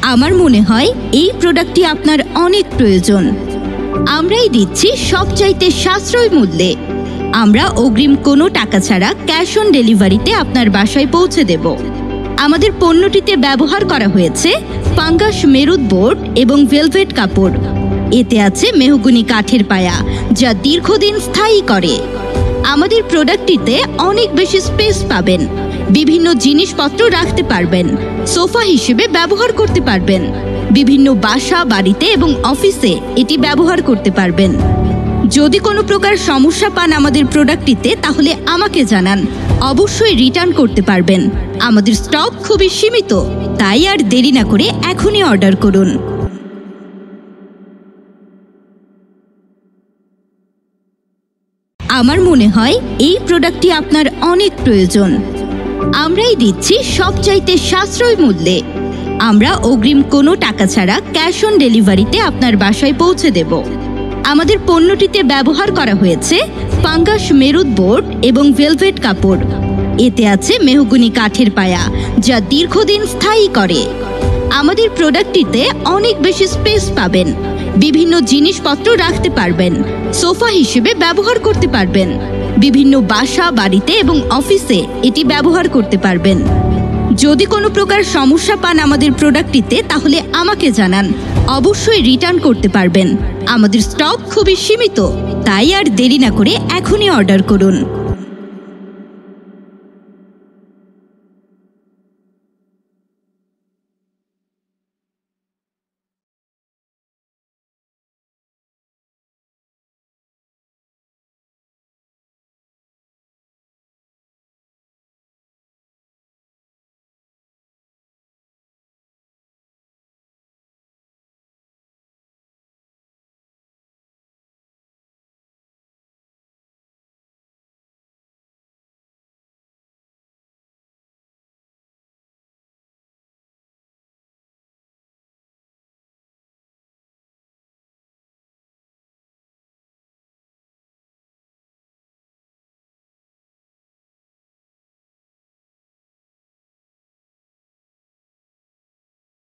আমার মনে হয় এই প্রোডাক্টটি আপনার অনেক প্রয়োজন। আমরাই দিচ্ছি সবচাইতে সাশ্রয় মূল্যে। আমরা অগ্রিম কোনো টাকা ছাড়া ক্যাশ অন ডেলিভারিতে আপনার বাসায় পৌঁছে দেব। আমাদের পণ্যটিতে ব্যবহার করা হয়েছে ফাঙ্গাস মেরুদ বোর্ড এবং ভেলভেট কাপড়। এতে আছে মেহগনি কাঠের পায়া, যা দীর্ঘদিন স্থায়ী করে। আমাদের প্রোডাক্টটিতে অনেক বেশি স্পেস পাবেন। বিভিন্ন জিনিসপত্র রাখতে পারবেন, সোফা হিসেবে ব্যবহার করতে পারবেন। বিভিন্ন বাসা, বাড়িতে এবং অফিসে এটি ব্যবহার করতে পারবেন। যদি কোনো প্রকার সমস্যা পান আমাদের প্রোডাক্টটিতে, তাহলে আমাকে জানান। অবশ্যই রিটার্ন করতে পারবেন। আমাদের স্টক খুবই সীমিত, তাই আর দেরি না করে এখনই অর্ডার করুন। আমার মনে হয় এই প্রোডাক্টটি আপনার অনেক প্রয়োজন। আমরাই দিচ্ছি সবচাইতে সাশ্রয় মূল্যে। আমরা অগ্রিম কোনো টাকা ছাড়া ক্যাশ অন ডেলিভারিতে আপনার বাসায় পৌঁছে দেব। আমাদের পণ্যটিতে ব্যবহার করা হয়েছে ফাঙ্গাস মেরুদ বোর্ড এবং ভেলভেট কাপড়। এতে আছে মেহগনি কাঠের পায়া, যা দীর্ঘদিন স্থায়ী করে। আমাদের প্রোডাক্টটিতে অনেক বেশি স্পেস পাবেন। বিভিন্ন জিনিসপত্র রাখতে পারবেন, সোফা হিসেবে ব্যবহার করতে পারবেন। বিভিন্ন বাসা, বাড়িতে এবং অফিসে এটি ব্যবহার করতে পারবেন। যদি কোনো প্রকার সমস্যা পান আমাদের প্রোডাক্টটিতে, তাহলে আমাকে জানান। অবশ্যই রিটার্ন করতে পারবেন। আমাদের স্টক খুবই সীমিত, তাই আর দেরি না করে এখনই অর্ডার করুন।